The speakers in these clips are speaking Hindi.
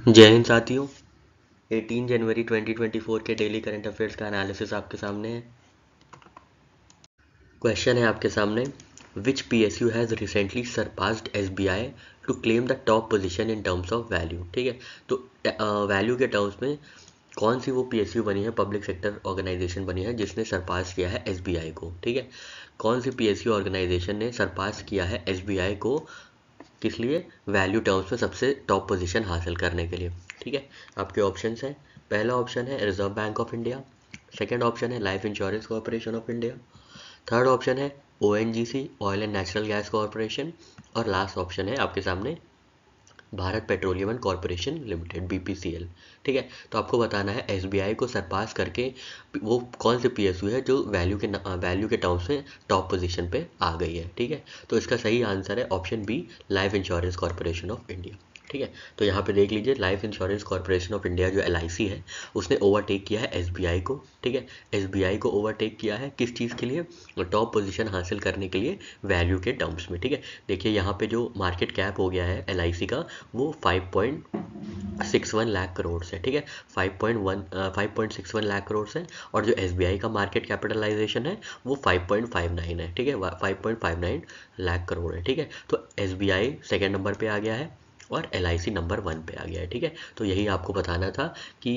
जय हिंद साथियों। 18 जनवरी 2024 के डेली करंट अफेयर्स का एनालिसिस आपके सामने है। क्वेश्चन है आपके सामने, which PSU has recently surpassed SBI to claim the top position in terms of value. ठीक है, तो वैल्यू के टर्म्स में कौन सी वो पीएसयू बनी है, पब्लिक सेक्टर ऑर्गेनाइजेशन बनी है जिसने सरपास किया है एसबीआई को। ठीक है, कौन सी पीएसयू ऑर्गेनाइजेशन ने सरपास किया है एसबीआई को, किस लिए, वैल्यू टर्म्स में सबसे टॉप पोजीशन हासिल करने के लिए। ठीक है, आपके ऑप्शंस हैं, पहला ऑप्शन है Reserve Bank of India, second option है Life insurance corporation of India, third option है ONGC Oil and Natural Gas Corporation, और लास्ट ऑप्शन है आपके सामने Bharat Petroleum and Corporation Limited BPCL. ठीक है, तो आपको बताना है एसबीआई को सरपास करके वो कौन सी पीएसयू है जो वैल्यू के टर्म्स में टॉप पोजीशन पे आ गई है। ठीक है, तो इसका सही आंसर है option B, life insurance corporation of India. ठीक है, तो यहाँ पे देख लीजिए, life insurance corporation of India जो एलआईसी है उसने ओवरटेक किया है एसबीआई को। ठीक है, एसबीआई को ओवरटेक किया है किस चीज़ के लिए, टॉप पोजीशन हासिल करने के लिए वैल्यू के टर्म्स में। ठीक है, देखिए यहाँ पे जो मार्केट कैप हो गया है एलआईसी का वो 5.61 लाख करोड़ से। ठीक है, 5.61 लाख करोड़ से, और जो एसबीआई का मार्केट कैपिटलाइजेशन है वो 5.59 है। ठीक है, 5.59 लाख करोड़ है। ठीक है, तो एसबीआई सेकेंड नंबर पे आ गया है और एलआईसी नंबर 1 पे आ गया है। ठीक है, तो यही आपको बताना था कि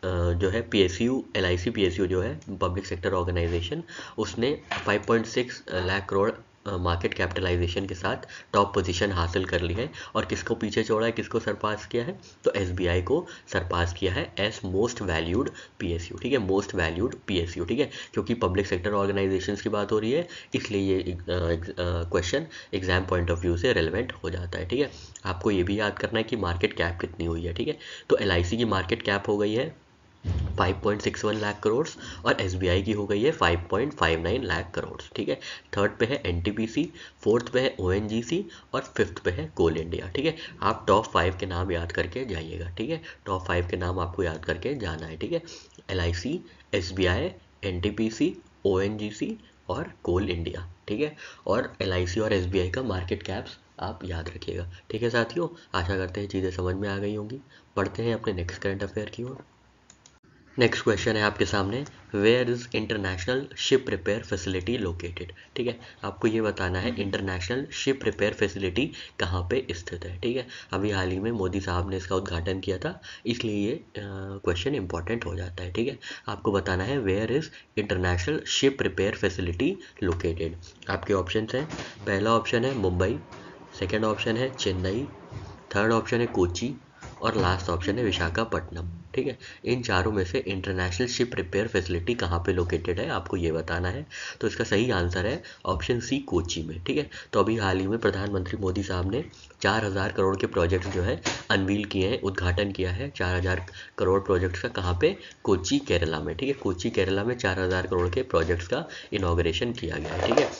जो है पीएसयू, एलआईसी पीएसयू जो है पब्लिक सेक्टर ऑर्गेनाइजेशन, उसने 5.6 लाख करोड़ मार्केट कैपिटलाइजेशन के साथ टॉप पोजीशन हासिल कर ली है, और किसको पीछे छोड़ा है, किसको सरपास किया है, तो एसबीआई को सरपास किया है एज मोस्ट वैल्यूड पीएसयू। ठीक है, मोस्ट वैल्यूड पीएसयू। ठीक है, क्योंकि पब्लिक सेक्टर ऑर्गेनाइजेशंस की बात हो रही है इसलिए ये question exam point of view से रेलेवेंट हो जाता है। ठीक है, आपको ये भी याद करना है कि मार्केट कैप कितनी हुई है। ठीक है, तो एलआईसी की मार्केट कैप हो गई है 5.61 लाख करोड़ और एसबीआई की हो गई है 5.59 लाख करोड़। ठीक है, थर्ड पे है एनटीपीसी, फोर्थ पे है ओएनजीसी और फिफ्थ पे है कोल इंडिया। ठीक है, आप टॉप 5 के नाम याद करके जाइएगा। ठीक है, टॉप 5 के नाम आपको याद करके जाना है। ठीक है, एलआईसी, एसबीआई, एनटीपीसी, ओएनजीसी और कोल इंडिया। ठीक है, और एलआईसी और एसबीआई का मार्केट कैप्स आप याद रखिएगा। ठीक है साथियों, आशा करते हैं चीज़ें समझ में आ गई होंगी। बढ़ते हैं अपने नेक्स्ट करंट अफेयर की ओर। नेक्स्ट क्वेश्चन है आपके सामने, where is international ship repair facility located. ठीक है, आपको ये बताना है इंटरनेशनल शिप रिपेयर फैसिलिटी कहाँ पे स्थित है। ठीक है, अभी हाल ही में मोदी साहब ने इसका उद्घाटन किया था, इसलिए ये क्वेश्चन इंपॉर्टेंट हो जाता है। ठीक है, आपको बताना है where is international ship repair facility located. आपके ऑप्शन हैं, पहला ऑप्शन है मुंबई, सेकेंड ऑप्शन है चेन्नई, थर्ड ऑप्शन है कोची, और लास्ट ऑप्शन है विशाखापट्टनम। ठीक है, इन चारों में से इंटरनेशनल शिप रिपेयर फैसिलिटी कहाँ पे लोकेटेड है आपको ये बताना है। तो इसका सही आंसर है ऑप्शन सी, कोची में। ठीक है, तो अभी हाल ही में प्रधानमंत्री मोदी साहब ने 4000 करोड़ के प्रोजेक्ट जो है अनवील किए हैं, उद्घाटन किया है 4000 करोड़ प्रोजेक्ट्स का। कहाँ पे, कोची केरला में। ठीक है, कोची केरला में 4000 करोड़ के प्रोजेक्ट्स का इनॉग्रेशन किया गया है। ठीक है,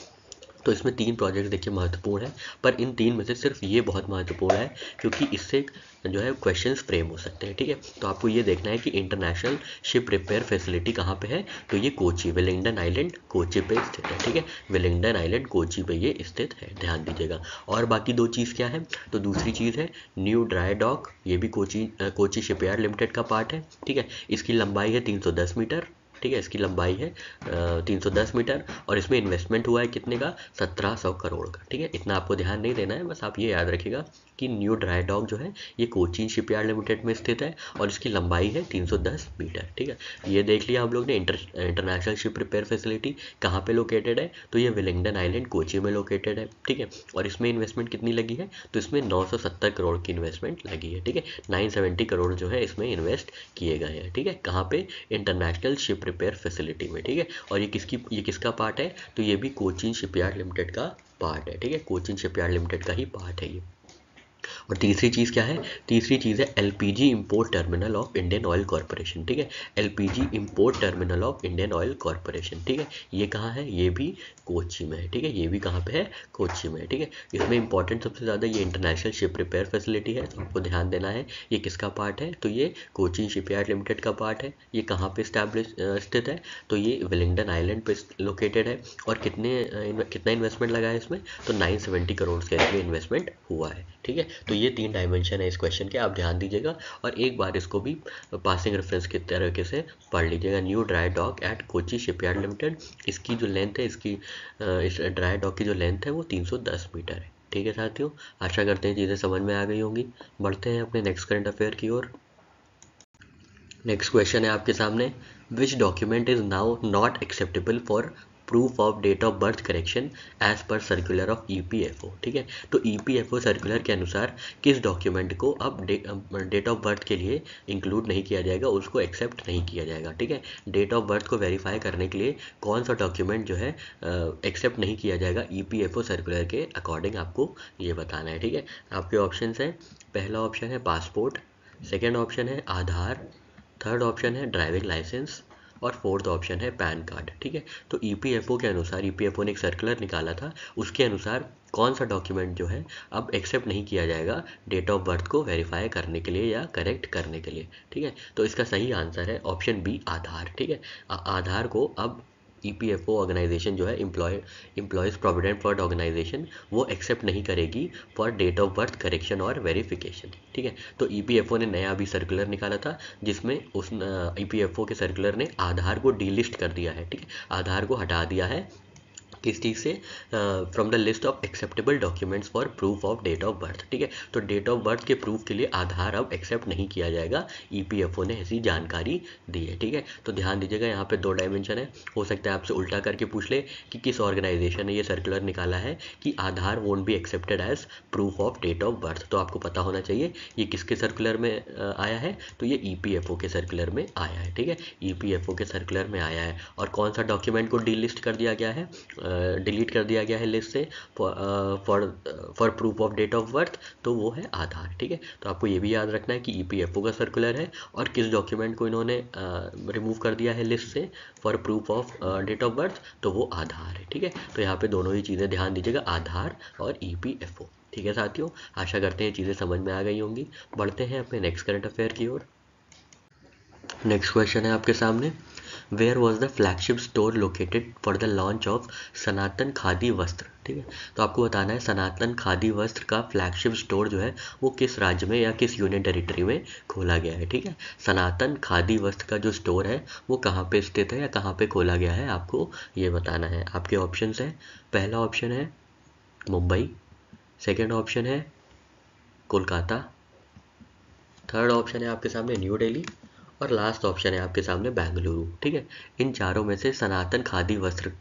तो इसमें 3 प्रोजेक्ट देखिए महत्वपूर्ण है, पर इन 3 में से सिर्फ ये बहुत महत्वपूर्ण है क्योंकि इससे जो है क्वेश्चंस फ्रेम हो सकते हैं। ठीक है, तो आपको ये देखना है कि इंटरनेशनल शिप रिपेयर फैसिलिटी कहाँ पे है, तो ये कोची, वेलिंगडन आइलैंड कोची पे स्थित है। ठीक है, वेलिंगडन आइलैंड कोची पे ये स्थित है, ध्यान दीजिएगा। और बाकी 2 चीज़ क्या है, तो दूसरी चीज़ है न्यू ड्राई डॉक, ये भी कोची शिपयार्ड लिमिटेड का पार्ट है। ठीक है, इसकी लंबाई है 310 मीटर। ठीक है, इसकी लंबाई है 310 मीटर, और इसमें इन्वेस्टमेंट हुआ है कितने का, 1700 करोड़ का। ठीक है, इतना आपको ध्यान नहीं देना है, बस आप ये याद रखिएगा कि न्यू ड्राई डॉक जो है ये कोचीन शिपयार्ड लिमिटेड में स्थित है और इसकी लंबाई है 310 मीटर। ठीक है, ये देख लिया हम लोग ने इंटरनेशनल शिप रिपेयर फैसिलिटी कहाँ पे लोकेटेड है, तो ये वेलिंगडन आइलैंड कोची में लोकेटेड है। ठीक है, और इसमें इन्वेस्टमेंट कितनी लगी है, तो इसमें 970 करोड़ की इन्वेस्टमेंट लगी है। ठीक है, 970 करोड़ जो है इसमें इन्वेस्ट किए गए हैं। ठीक है, कहाँ पे, इंटरनेशनल शिप रिपेयर फैसिलिटी में। ठीक है, और ये किसका पार्ट है, तो ये भी कोचीन शिपयार्ड लिमिटेड का पार्ट है। ठीक है, कोचीन शिपयार्ड लिमिटेड का ही पार्ट है ये। और तीसरी चीज़ क्या है, तीसरी चीज़ है LPG import terminal of Indian oil corporation. ठीक है, LPG import terminal of Indian oil corporation. ठीक है, ये कहाँ है, ये भी कोची में है। ठीक है, ये भी कहाँ पे है, कोची में है। ठीक है, इसमें इंपॉर्टेंट सबसे ज़्यादा ये इंटरनेशनल शिप रिपेयर फैसिलिटी है, तो आपको ध्यान देना है ये किसका पार्ट है, तो ये कोचीन शिपयार्ड लिमिटेड का पार्ट है। ये कहाँ पे स्थित है, तो ये वेलिंगडन आइलैंड पे लोकेटेड है। और कितना इन्वेस्टमेंट लगा है इसमें, तो 970 करोड़ का इसमें इन्वेस्टमेंट हुआ है। ठीक ठीक है। तो ये 3 डायमेंशन है इस क्वेश्चन के, आप ध्यान दीजिएगा और एक बार इसको भी पासिंग रेफरेंस की तरीके से पढ़ लीजिएगा। New dry dock at Kochi shipyard limited, इसकी जो लेंथ है, इस ड्राई डॉक की जो लेंथ है वो 310 मीटर है। ठीक है साथियों, आशा करते हैं चीज़ें समझ में आ गई होंगी। बढ़ते हैं अपने नेक्स्ट करंट अफेयर की ओर। नेक्स्ट क्वेश्चन है आपके सामने, which document is now not acceptable for proof of date of birth correction as per circular of EPFO. ठीक है, तो ईपीएफओ सर्कुलर के अनुसार किस डॉक्यूमेंट को अब डेट ऑफ बर्थ के लिए इंक्लूड नहीं किया जाएगा, उसको एक्सेप्ट नहीं किया जाएगा। ठीक है, डेट ऑफ बर्थ को वेरीफाई करने के लिए कौन सा डॉक्यूमेंट जो है एक्सेप्ट नहीं किया जाएगा ईपीएफओ सर्कुलर के अकॉर्डिंग, आपको ये बताना है। ठीक है, आपके ऑप्शन है, पहला ऑप्शन है पासपोर्ट, सेकेंड ऑप्शन है आधार, थर्ड ऑप्शन है ड्राइविंग लाइसेंस और फोर्थ ऑप्शन है पैन कार्ड। ठीक है, तो ईपीएफओ के अनुसार, ईपीएफओ ने एक सर्कुलर निकाला था, उसके अनुसार कौन सा डॉक्यूमेंट जो है अब एक्सेप्ट नहीं किया जाएगा डेट ऑफ बर्थ को वेरीफाई करने के लिए या करेक्ट करने के लिए। ठीक है, तो इसका सही आंसर है ऑप्शन बी, आधार। ठीक है, आधार को अब ईपीएफओ ऑर्गेनाइजेशन जो है, एम्प्लॉयज़ प्रोविडेंट फंड ऑर्गेनाइजेशन, वो एक्सेप्ट नहीं करेगी for date of birth correction और वेरिफिकेशन। ठीक है, तो ईपीएफओ ने नया अभी सर्कुलर निकाला था, जिसमें उस ईपीएफओ के सर्कुलर ने आधार को डीलिस्ट कर दिया है। ठीक है, आधार को हटा दिया है किस चीज़ से, from the list of acceptable documents for proof of date of birth. ठीक है, तो डेट ऑफ बर्थ के प्रूफ के लिए आधार अब एक्सेप्ट नहीं किया जाएगा, ईपीएफओ ने ऐसी जानकारी दी है। ठीक है, तो ध्यान दीजिएगा, यहाँ पे 2 डायमेंशन है, हो सकता है आपसे उल्टा करके पूछ ले कि किस ऑर्गेनाइजेशन ने ये सर्कुलर निकाला है कि Aadhaar won't be accepted as proof of date of birth, तो आपको पता होना चाहिए ये किसके सर्कुलर में आया है, तो ये ईपीएफओ के सर्कुलर में आया है। ठीक है, ईपीएफओ के सर्कुलर में आया है, और कौन सा डॉक्यूमेंट को डीलिस्ट कर दिया गया है, डिलीट कर दिया गया है लिस्ट से for proof of date of birth, तो वो है आधार। ठीक है, तो आपको ये भी याद रखना है कि ईपीएफओ का सर्कुलर है और किस डॉक्यूमेंट को इन्होंने रिमूव कर दिया है लिस्ट से for proof of date of birth, तो वो आधार है। ठीक है, तो यहाँ पे दोनों ही चीज़ें ध्यान दीजिएगा, आधार और ईपीएफओ। ठीक है साथियों, आशा करते हैं चीज़ें समझ में आ गई होंगी। बढ़ते हैं अपने नेक्स्ट करंट अफेयर की ओर। नेक्स्ट क्वेश्चन है आपके सामने, where was the flagship store located for the launch of Sanatan Khadi Vastra. ठीक है, तो आपको बताना है सनातन खादी वस्त्र का फ्लैगशिप स्टोर जो है वो किस राज्य में या किस यूनियन टेरिटरी में खोला गया है। ठीक है, सनातन खादी वस्त्र का जो स्टोर है वो कहाँ पे स्थित है या कहाँ पे खोला गया है, आपको ये बताना है। आपके ऑप्शन है, पहला ऑप्शन है मुंबई, सेकेंड ऑप्शन है कोलकाता, थर्ड ऑप्शन है आपके सामने न्यू दिल्ली और लास्ट ऑप्शन है आपके सामने बेंगलुरु। ठीक है, इन चारों में से सनातन खादी वस्त्र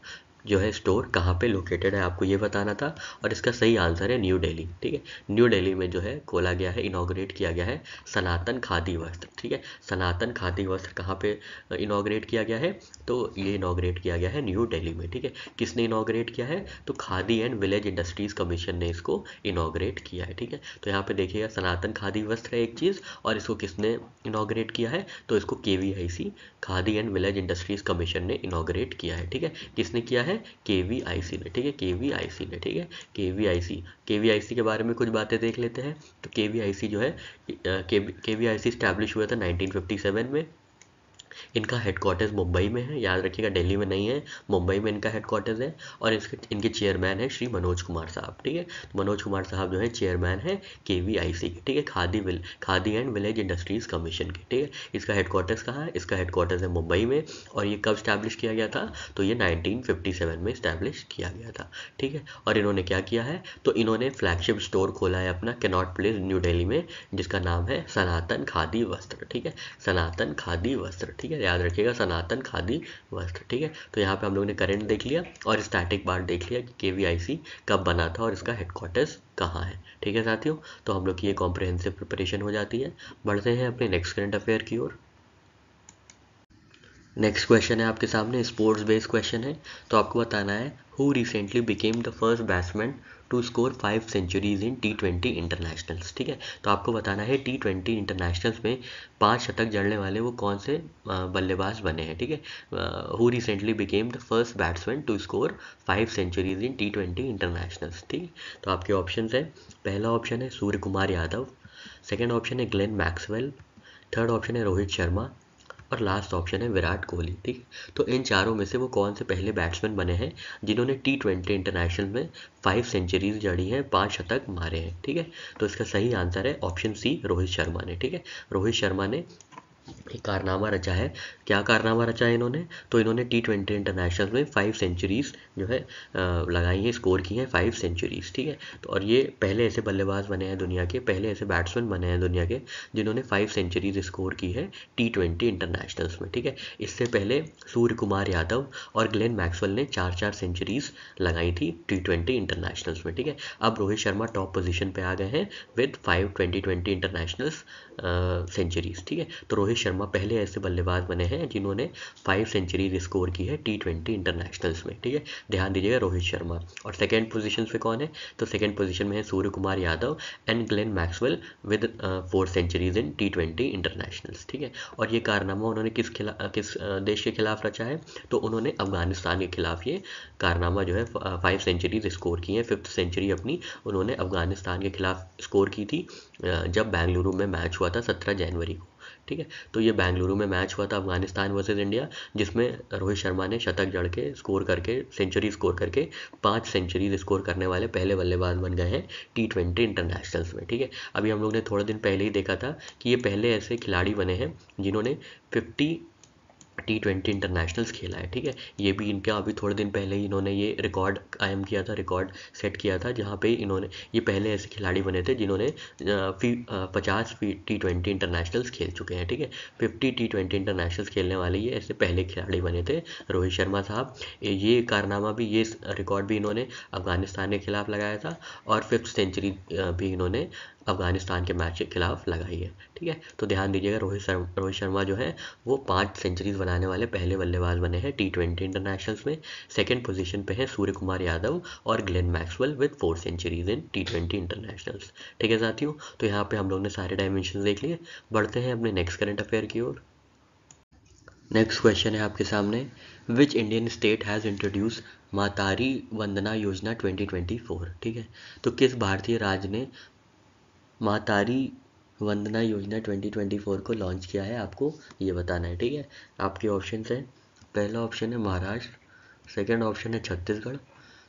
जो है स्टोर कहाँ पे लोकेटेड है, आपको ये बताना था, और इसका सही आंसर है न्यू दिल्ली। ठीक है, न्यू दिल्ली में जो है खोला गया है, इनॉग्रेट किया गया है सनातन खादी वस्त्र। ठीक है, सनातन खादी वस्त्र कहाँ पे इनॉग्रेट किया गया है, तो ये इनॉग्रेट किया गया है न्यू दिल्ली में। ठीक है, किसने इनॉग्रेट किया है, तो khadi and village industries commission ने इसको इनॉग्रेट किया है। ठीक है, तो यहाँ पे देखिएगा सनातन खादी वस्त्र है एक चीज़, और इसको किसने इनॉग्रेट किया है, तो इसको KVIC, khadi and village industries commission ने इनॉग्रेट किया है। ठीक है, किसने किया है, केवीआईसी ने। ठीक है, केवीआईसी ने। ठीक है, केवीआईसी के बारे में कुछ बातें देख लेते हैं। तो केवीआईसी जो है, केवीआईसी स्टैब्लिश हुआ था 1957 में। इनका हेडक्वार्टर्स मुंबई में है, याद रखिएगा दिल्ली में नहीं है, मुंबई में इनका हेडक्वार्टर्स है, और इनके चेयरमैन है श्री मनोज कुमार साहब। ठीक है, तो मनोज कुमार साहब जो है चेयरमैन है केवीआईसी के। ठीक है, khadi and village industries commission के। ठीक है, इसका हेडक्वार्टर्स कहाँ है, इसका हेडक्वार्टर्स है मुंबई में, और ये कब स्टैब्लिश किया गया था, तो ये 1957 में स्टैब्लिश किया गया था। ठीक है, और इन्होंने क्या किया है, तो इन्होंने फ्लैगशिप स्टोर खोला है अपना कैनॉट प्लेस न्यू दिल्ली में, जिसका नाम है सनातन खादी वस्त्र। ठीक है, सनातन खादी वस्त्र। ठीक है, याद रखिएगा सनातन खादी वस्त्र। ठीक है, तो यहाँ पे हम लोगों ने करंट देख लिया और स्टैटिक पार्ट देख लिया कि केवीआईसी कब बना था और इसका हेडक्वार्टर्स कहाँ है। ठीक है साथियों, तो हम लोग की ये कॉम्प्रिहेंसिव प्रिपरेशन हो जाती है। बढ़ते हैं अपने नेक्स्ट करंट अफेयर की ओर। नेक्स्ट क्वेश्चन है आपके सामने, स्पोर्ट्स बेस्ड क्वेश्चन है, तो आपको बताना है who recently became the first batsman to score 5 centuries in T20 internationals. ठीक है, तो आपको बताना है T20 इंटरनेशनल्स में 5 शतक जड़ने वाले वो कौन से बल्लेबाज बने हैं। ठीक है, who recently became the first batsman to score 5 centuries in T20 internationals. ठीक है, तो आपके ऑप्शन है, पहला ऑप्शन है सूर्य कुमार यादव, सेकेंड ऑप्शन है ग्लेन मैक्सवेल, थर्ड ऑप्शन है रोहित शर्मा, और लास्ट ऑप्शन है विराट कोहली। ठीक है, तो इन चारों में से वो कौन से पहले बैट्समैन बने हैं जिन्होंने T20 इंटरनेशनल में 5 सेंचुरीज जड़ी हैं, 5 शतक मारे हैं। ठीक है, तो इसका सही आंसर है ऑप्शन सी, रोहित शर्मा ने। ठीक है, रोहित शर्मा ने एक कारनामा रचा है। क्या कारनामा रचा है इन्होंने? तो इन्होंने T20 इंटरनेशनल में 5 सेंचुरीज जो है लगाई हैं, स्कोर की हैं 5 सेंचुरीज। ठीक है, तो और ये पहले ऐसे बल्लेबाज बने हैं दुनिया के, पहले ऐसे बैट्समैन बने हैं दुनिया के जिन्होंने 5 सेंचुरीज स्कोर की है T20 इंटरनेशनल्स में। ठीक है, इससे पहले सूर्य कुमार यादव और ग्लेन मैक्सवेल ने 4-4 सेंचुरीज लगाई थी T20 इंटरनेशनल्स में। ठीक है, अब रोहित शर्मा टॉप पोजीशन पे आ गए हैं विद 5 2020 इंटरनेशनल्स सेंचुरीज। ठीक है, तो रोहित शर्मा पहले ऐसे बल्लेबाज बने हैं जिन्होंने 5 सेंचुरीज स्कोर की है T20 इंटरनेशनल्स में। ठीक है, ध्यान दीजिएगा रोहित शर्मा। और सेकंड पोजीशन पे कौन है? तो सेकंड पोजीशन में है Surya Kumar Yadav and Glenn Maxwell with 4 centuries in T20 internationals. ठीक है, और ये कारनामा उन्होंने किस देश के खिलाफ रचा है? तो उन्होंने अफगानिस्तान के खिलाफ ये कारनामा जो है 5 सेंचुरीज स्कोर की है। 5th सेंचुरी अपनी उन्होंने अफगानिस्तान के खिलाफ स्कोर की थी जब बेंगलुरु में मैच हुआ था 17 जनवरी को। ठीक है, तो ये बेंगलुरु में मैच हुआ था अफगानिस्तान वर्सेस इंडिया, जिसमें रोहित शर्मा ने शतक जड़ के स्कोर करके सेंचुरी स्कोर करके 5 सेंचुरीज स्कोर करने वाले पहले बल्लेबाज बन गए हैं T20 इंटरनेशनल्स में। ठीक है, अभी हम लोग ने थोड़े दिन पहले ही देखा था कि ये पहले ऐसे खिलाड़ी बने हैं जिन्होंने 50 T20 इंटरनेशनल्स खेला है। ठीक है, ये भी इनका अभी थोड़े दिन पहले ही इन्होंने ये रिकॉर्ड कायम किया था, रिकॉर्ड सेट किया था, जहाँ पे इन्होंने ये पहले ऐसे खिलाड़ी बने थे जिन्होंने 50 T20 इंटरनेशनल्स खेल चुके हैं। ठीक है, 50 T20 इंटरनेशनल्स खेलने वाले ये ऐसे पहले खिलाड़ी बने थे रोहित शर्मा साहब। ये कारनामा भी, ये रिकॉर्ड भी इन्होंने अफगानिस्तान के खिलाफ लगाया था और 5th सेंचुरी भी इन्होंने अफगानिस्तान के मैच के खिलाफ लगाई है। ठीक है, तो ध्यान दीजिएगा रोहित शर्मा जो है वो 5 सेंचुरीज बनाने वाले पहले बल्लेबाज बने हैं T20 इंटरनेशनल्स में। सेकंड पोजीशन पे है सूर्य कुमार यादव और Glenn Maxwell with 4 centuries in T20 internationals. ठीक है साथियों, तो यहाँ पे हम लोग ने सारे डायमेंशन देख लिए। बढ़ते हैं अपने नेक्स्ट करंट अफेयर की ओर। नेक्स्ट क्वेश्चन है आपके सामने, which Indian state has introduce Mahtari Vandana योजना 2024। ठीक है, तो किस भारतीय राज्य ने मातारी वंदना योजना 2024 को लॉन्च किया है, आपको ये बताना है। ठीक है, आपके ऑप्शन है, पहला ऑप्शन है महाराष्ट्र, सेकंड ऑप्शन है छत्तीसगढ़,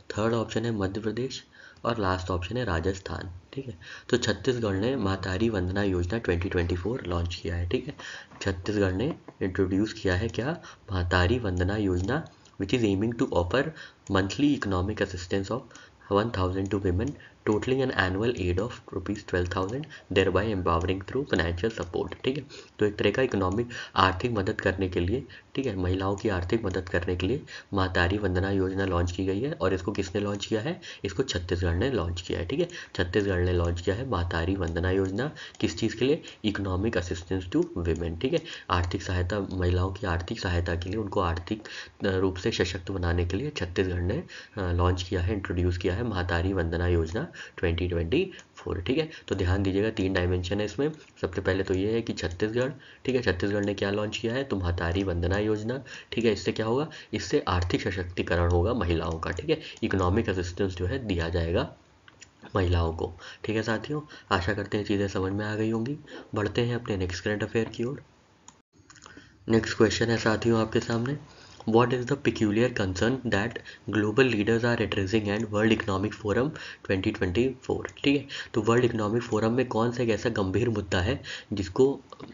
थर्ड ऑप्शन है मध्य प्रदेश और लास्ट ऑप्शन है राजस्थान। ठीक है, तो छत्तीसगढ़ ने मातारी वंदना योजना 2024 लॉन्च किया है। ठीक है, छत्तीसगढ़ ने इंट्रोड्यूस किया है क्या? Mahtari Vandana Yojana, which is aiming to offer monthly economic assistance of 1000 to women totaling an annual aid of ₹12,000 thereby empowering through financial support। ठीक है, तो एक तरह का इकोनॉमिक आर्थिक मदद करने के लिए, ठीक है, महिलाओं की आर्थिक मदद करने के लिए मातारी वंदना योजना लॉन्च की गई है। और इसको किसने लॉन्च किया है? इसको छत्तीसगढ़ ने लॉन्च किया है। ठीक है, छत्तीसगढ़ ने लॉन्च किया है मातारी वंदना योजना, किस चीज़ के लिए? Economic assistance to women. ठीक है, आर्थिक सहायता, महिलाओं की आर्थिक सहायता के लिए, उनको आर्थिक रूप से सशक्त बनाने के लिए छत्तीसगढ़ ने लॉन्च किया है, इंट्रोड्यूस किया है मातारी वंदना योजना 2024। ठीक है, तो ध्यान दीजिएगा 3 डायमेंशन है इसमें। सबसे पहले तो ये है कि छत्तीसगढ़, ठीक है, छत्तीसगढ़ ने क्या लॉन्च किया है? तो मातारी वंदना योजना। ठीक है, इससे क्या होगा? इससे आर्थिक सशक्तिकरण होगा महिलाओं का। ठीक है, इकोनॉमिक असिस्टेंस जो है दिया जाएगा महिलाओं को। ठीक है साथियों, आशा करते हैं चीज़ें समझ में आ गई होंगी। बढ़ते हैं अपने नेक्स्ट करंट अफेयर की ओर। नेक्स्ट क्वेश्चन है साथियों आपके सामने, What is the peculiar concern that global leaders are addressing at World Economic Forum 2024? ठीक है, तो वर्ल्ड इकोनॉमिक फोरम में कौन सा एक ऐसा गंभीर मुद्दा है जिसको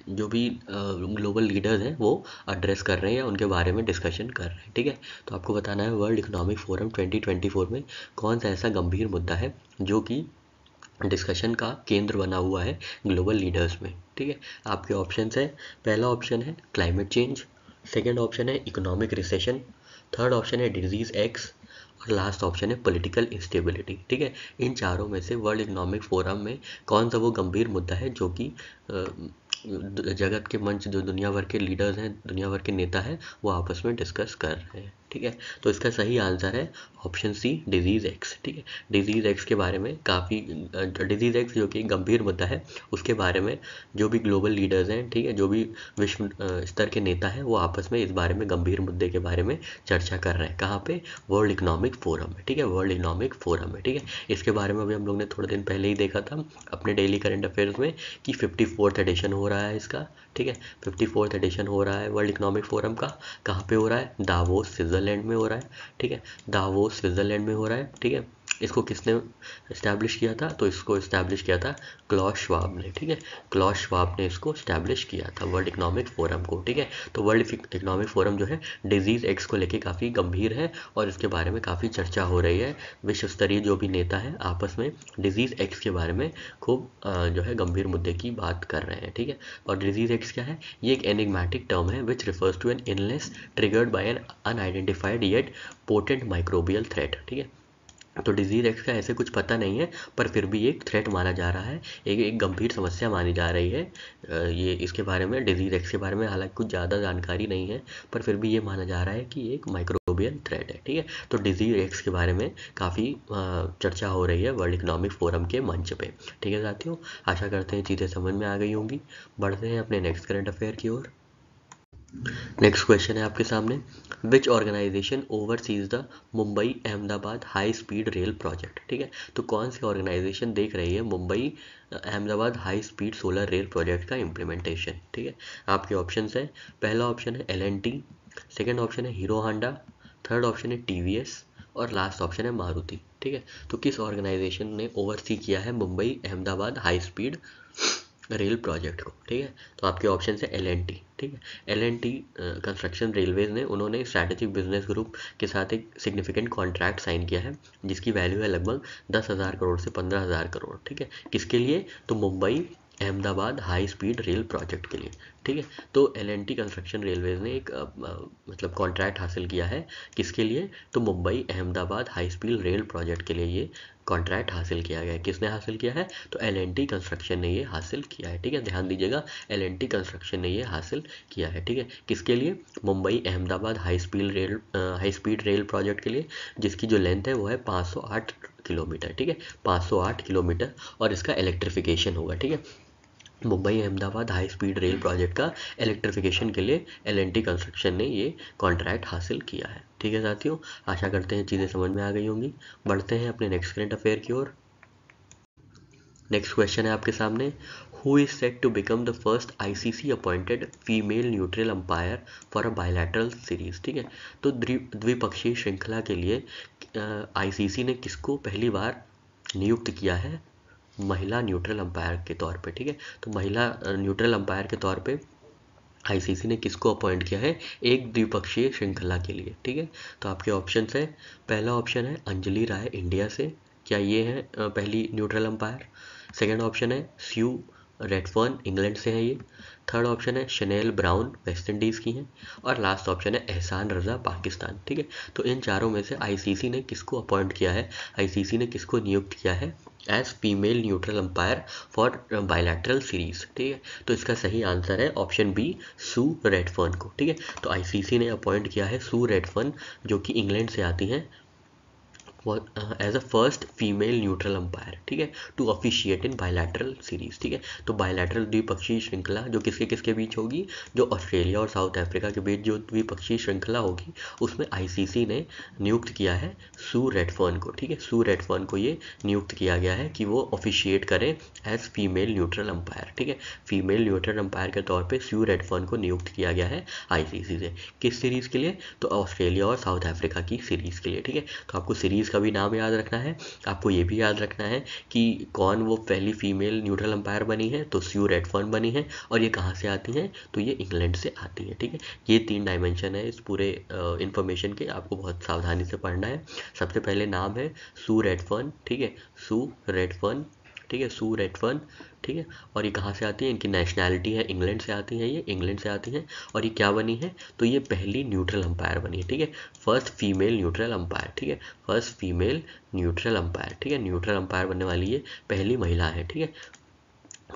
जो भी ग्लोबल लीडर्स हैं वो एड्रेस कर रहे हैं या उनके बारे में डिस्कशन कर रहे हैं। ठीक है, तो आपको बताना है वर्ल्ड इकोनॉमिक फोरम 2024 में कौन सा ऐसा गंभीर मुद्दा है जो कि डिस्कशन का केंद्र बना हुआ है ग्लोबल लीडर्स में। ठीक है, आपके ऑप्शन है, पहला ऑप्शन है क्लाइमेट चेंज, सेकेंड ऑप्शन है इकोनॉमिक रिसेशन, थर्ड ऑप्शन है डिजीज एक्स और लास्ट ऑप्शन है पॉलिटिकल इंस्टेबिलिटी। ठीक है, इन चारों में से वर्ल्ड इकोनॉमिक फोरम में कौन सा वो गंभीर मुद्दा है जो कि जगत के मंच, जो दुनिया भर के लीडर्स हैं, दुनिया भर के नेता हैं, वो आपस में डिस्कस कर रहे हैं। ठीक है। तो इसका सही आंसर है ऑप्शन सी, डिजीज़ एक्स। ठीक है, डिजीज़ एक्स के बारे में काफ़ी, डिजीज़ एक्स जो कि गंभीर मुद्दा है, उसके बारे में जो भी ग्लोबल लीडर्स हैं, ठीक है, जो भी विश्व स्तर के नेता हैं, वो आपस में इस बारे में गंभीर मुद्दे के बारे में चर्चा कर रहे हैं। कहाँ पे? वर्ल्ड इकोनॉमिक फोरम में। ठीक है, वर्ल्ड इकोनॉमिक फोरम में। ठीक है, इसके बारे में अभी हम लोग ने थोड़े दिन पहले ही देखा था अपने डेली करंट अफेयर्स में कि 54th एडिशन हो रहा है इसका। ठीक है, 54th एडिशन हो रहा है वर्ल्ड इकोनॉमिक फोरम का। कहाँ पे हो रहा है? दावोस, स्विट्ज़रलैंड में हो रहा है। ठीक है, दावोस स्विट्ज़रलैंड में हो रहा है। ठीक है, इसको किसने इस्टेब्लिश किया था? तो इसको इस्टेब्लिश किया था क्लॉस श्वाब ने। ठीक है, क्लॉस श्वाब ने इसको इस्टेब्लिश किया था वर्ल्ड इकोनॉमिक फोरम को। ठीक है, तो वर्ल्ड इकोनॉमिक फोरम जो है डिजीज़ एक्स को लेके काफ़ी गंभीर है और इसके बारे में काफ़ी चर्चा हो रही है। विश्व स्तरीय जो भी नेता है आपस में डिजीज़ एक्स के बारे में खूब जो है गंभीर मुद्दे की बात कर रहे हैं। ठीक है, और डिजीज़ एक्स क्या है? ये एक एनिग्मेटिक टर्म है which refers to an illness triggered by an unidentified yet potent microbial threat. ठीक है, तो डिजीज़ एक्स का ऐसे कुछ पता नहीं है, पर फिर भी एक थ्रेट माना जा रहा है, एक गंभीर समस्या मानी जा रही है। ये इसके बारे में, डिजीज़ एक्स के बारे में हालांकि कुछ ज़्यादा जानकारी नहीं है, पर फिर भी ये माना जा रहा है कि एक माइक्रोबियल थ्रेट है। ठीक है, तो डिजीज़ एक्स के बारे में काफ़ी चर्चा हो रही है वर्ल्ड इकोनॉमिक फोरम के मंच पे। ठीक है साथियों, आशा करते हैं चीज़ें समझ में आ गई होंगी। बढ़ते हैं अपने नेक्स्ट करंट अफेयर की ओर। नेक्स्ट क्वेश्चन है आपके सामने, which organisation oversees the Mumbai Ahmedabad high speed rail project. ठीक है, तो कौन सी ऑर्गेनाइजेशन देख रही है Mumbai Ahmedabad high speed solar rail project का इम्प्लीमेंटेशन। ठीक है, आपके ऑप्शंस है, पहला ऑप्शन है L&T, सेकेंड ऑप्शन है हीरो हांडा, थर्ड ऑप्शन है TVS और लास्ट ऑप्शन है मारुति। ठीक है, तो किस ऑर्गेनाइजेशन ने ओवरसी किया है Mumbai Ahmedabad high speed rail project को। ठीक है, तो आपके ऑप्शन है L&T। ठीक है, L&T कंस्ट्रक्शन रेलवेज ने, उन्होंने स्ट्रैटेजिक बिजनेस ग्रुप के साथ एक सिग्निफिकेंट कॉन्ट्रैक्ट साइन किया है जिसकी वैल्यू है लगभग 10,000 करोड़ से 15,000 करोड़। ठीक है, किसके लिए? तो Mumbai Ahmedabad high speed rail project के लिए। ठीक है, तो L&T कंस्ट्रक्शन रेलवेज ने एक मतलब कॉन्ट्रैक्ट हासिल किया है, किसके लिए? तो Mumbai Ahmedabad high speed rail project के लिए ये कॉन्ट्रैक्ट हासिल किया गया है। किसने हासिल किया है? तो L&T कंस्ट्रक्शन ने ये हासिल किया है। ठीक है, ध्यान दीजिएगा, L&T कंस्ट्रक्शन ने ये हासिल किया है। ठीक है, किसके लिए? Mumbai Ahmedabad high speed rail project के लिए, जिसकी जो लेंथ है वो है 508 किलोमीटर। ठीक है, 508 किलोमीटर, और इसका इलेक्ट्रिफिकेशन होगा। ठीक है, Mumbai Ahmedabad high speed rail project का इलेक्ट्रिफिकेशन के लिए L&T कंस्ट्रक्शन ने ये कॉन्ट्रैक्ट हासिल किया है। ठीक है साथियों, आशा करते हैं चीज़ें समझ में आ गई होंगी। बढ़ते हैं अपने नेक्स्ट करंट अफेयर की ओर। नेक्स्ट क्वेश्चन है आपके सामने, who is set to become the first ICC appointed female neutral umpire for a bilateral series. ठीक है, तो द्विपक्षीय श्रृंखला के लिए ICC ने किसको पहली बार नियुक्त किया है महिला न्यूट्रल अंपायर के तौर पे। ठीक है, तो महिला न्यूट्रल अंपायर के तौर पे ICC ने किसको अपॉइंट किया है एक द्विपक्षीय श्रृंखला के लिए। ठीक है, तो आपके ऑप्शंस है, पहला ऑप्शन है अंजलि राय इंडिया से, क्या ये है पहली न्यूट्रल अंपायर? सेकेंड ऑप्शन है स्यू रेडफर्न, इंग्लैंड से है ये। थर्ड ऑप्शन है शनेल ब्राउन, वेस्ट इंडीज़ की हैं। और लास्ट ऑप्शन है एहसान रज़ा, पाकिस्तान। ठीक है, तो इन चारों में से ICC ने किसको अपॉइंट किया है, ICC ने किसको नियुक्त किया है as female neutral umpire for bilateral series. ठीक है, तो इसका सही आंसर है ऑप्शन बी, सू रेडफर्न को। ठीक है, तो ICC ने अपॉइंट किया है सू रेडफर्न, जो कि इंग्लैंड से आती हैं, as a first female neutral umpire. ठीक है, to officiate in bilateral series. ठीक है, तो बायलैटरल द्विपक्षीय श्रृंखला जो किसके किसके बीच होगी, जो ऑस्ट्रेलिया और साउथ अफ्रीका के बीच जो द्विपक्षीय श्रृंखला होगी, उसमें ICC ने नियुक्त किया है सू रेडफर्न को। ठीक है, सू रेडफर्न को ये नियुक्त किया गया है कि वो ऑफिशिएट करें एज फीमेल न्यूट्रल अंपायर। ठीक है, फीमेल न्यूट्रल अंपायर के तौर पर सू रेडफर्न को नियुक्त किया गया है ICC से। किस सीरीज़ के लिए? तो ऑस्ट्रेलिया और साउथ अफ्रीका की सीरीज़ के लिए। ठीक है, तो आपको सीरीज़ का भी नाम याद रखना है, आपको ये भी याद रखना है कि कौन वो पहली फीमेल न्यूट्रल अंपायर बनी है, तो स्यू रेडफर्न बनी है, और ये कहाँ से आती हैं, तो ये इंग्लैंड से आती है। ठीक है, ये 3 डायमेंशन है इस पूरे इन्फॉर्मेशन के, आपको बहुत सावधानी से पढ़ना है। सबसे पहले नाम है सू रेडफर्न। ठीक है, सू रेडफर्न। ठीक है, सू रेडफर्न। ठीक है, और ये कहाँ से आती है, इनकी नेशनैलिटी है इंग्लैंड से आती है, ये इंग्लैंड से आती हैं। और ये क्या बनी है, तो ये पहली न्यूट्रल अंपायर बनी है। ठीक है, फर्स्ट फीमेल न्यूट्रल अंपायर। ठीक है, फर्स्ट फीमेल न्यूट्रल अंपायर। ठीक है, न्यूट्रल अंपायर बनने वाली ये पहली महिला है। ठीक है,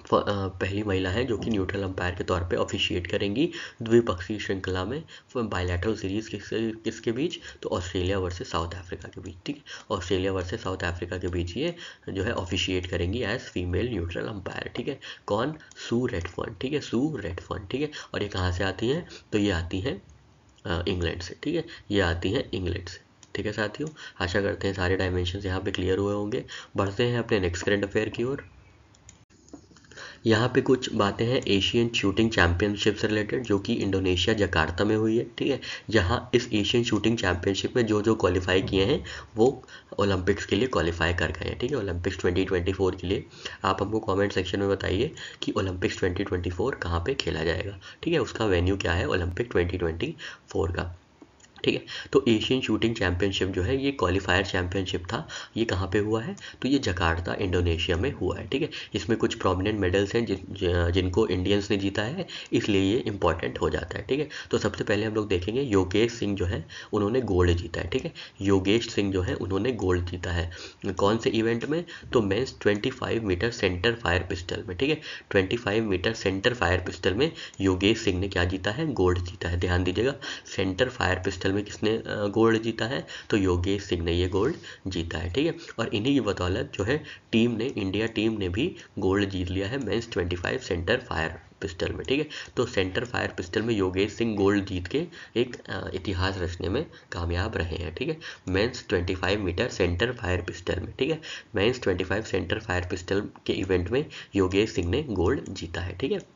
पहली महिला है जो कि न्यूट्रल अंपायर के तौर पे ऑफिशिएट करेंगी द्विपक्षीय श्रृंखला में बायलैटरल सीरीज किसके बीच, तो ऑस्ट्रेलिया वर्सेस साउथ अफ्रीका के बीच। ठीक है, ऑस्ट्रेलिया वर्सेस साउथ अफ्रीका के बीच ये जो है ऑफिशिएट करेंगी एज फीमेल न्यूट्रल अंपायर। ठीक है, कौन, सू रेडफर्न। ठीक है, सू रेडफर्न। ठीक है, और ये कहाँ से आती हैं, तो ये आती हैं इंग्लैंड से। ठीक है, ये आती हैं इंग्लैंड से। ठीक है साथियों, आशा करते हैं सारे डायमेंशंस यहाँ पे क्लियर हुए होंगे। बढ़ते हैं अपने नेक्स्ट करंट अफेयर की ओर। यहाँ पे कुछ बातें हैं एशियन शूटिंग चैंपियनशिप से रिलेटेड, जो कि इंडोनेशिया जकार्ता में हुई है। ठीक है, जहाँ इस एशियन शूटिंग चैंपियनशिप में जो जो क्वालिफाई किए हैं वो ओलंपिक्स के लिए क्वालिफाई कर गए हैं। ठीक है, ओलंपिक्स 2024 के लिए आप हमको कमेंट सेक्शन में बताइए कि ओलंपिक्स 2024 कहाँ पे खेला जाएगा। ठीक है, उसका वेन्यू क्या है ओलंपिक 2024 का। ठीक है, तो एशियन शूटिंग चैंपियनशिप जो है ये क्वालिफायर चैंपियनशिप था। ये कहाँ पे हुआ है, तो ये जकार्ता इंडोनेशिया में हुआ है। ठीक है, इसमें कुछ प्रोमिनेंट मेडल्स हैं जिनको इंडियंस ने जीता है, इसलिए ये इंपॉर्टेंट हो जाता है। ठीक है, तो सबसे पहले हम लोग देखेंगे योगेश सिंह जो है उन्होंने गोल्ड जीता है। ठीक है, योगेश सिंह जो है उन्होंने गोल्ड जीता है कौन से इवेंट में, तो men's 25 metre centre fire pistol में। ठीक है, 25 मीटर सेंटर फायर पिस्टल में योगेश सिंह ने क्या जीता है, गोल्ड जीता है। ध्यान दीजिएगा, सेंटर फायर पिस्टल में किसने गोल्ड जीता है, तो योगेश सिंह ने ये गोल्ड जीता है। ठीक है, और इन्हीं की बदौलत जो है टीम ने, इंडिया टीम ने भी गोल्ड जीत लिया है मेंस 25 सेंटर फायर पिस्टल में। ठीक है, तो सेंटर फायर पिस्टल में योगेश सिंह गोल्ड जीत के एक इतिहास रचने में कामयाब रहे हैं। ठीक है, men's 25 metre centre fire pistol में। ठीक है, मेंस 25 सेंटर फायर पिस्टल के इवेंट में योगेश सिंह ने गोल्ड जीता है। ठीक है,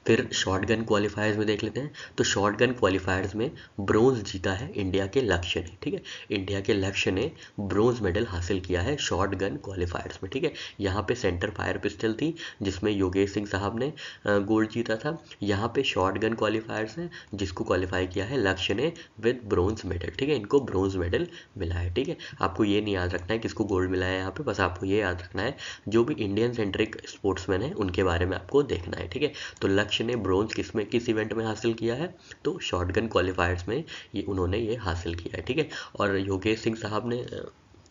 फिर शॉर्ट गन क्वालिफायर्स में देख लेते हैं। तो शॉर्ट गन क्वालिफायर्स में ब्रोंज जीता है इंडिया के लक्ष्य ने। ठीक है, इंडिया के लक्ष्य ने ब्रोंज मेडल हासिल किया है शॉर्ट गन क्वालिफायर्स में। ठीक है, यहाँ पे सेंटर फायर पिस्टल थी जिसमें योगेश सिंह साहब ने गोल्ड जीता था। यहाँ पे शॉर्ट गन क्वालिफायर्स है जिसको क्वालिफाई किया है लक्ष्य ने विद ब्रोंज मेडल। ठीक है, इनको ब्रोंज मेडल मिला है। ठीक है, आपको ये नहीं याद रखना है किसको गोल्ड मिला है यहाँ पे, बस आपको ये याद रखना है जो भी इंडियन सेंट्रिक स्पोर्ट्समैन है उनके बारे में आपको देखना है। ठीक है, तो लक्ष्य ने ब्रोंज किस इवेंट में हासिल किया है, तो शॉटगन क्वालिफायर्स में ये उन्होंने ये हासिल किया है। ठीक है, और योगेश सिंह साहब ने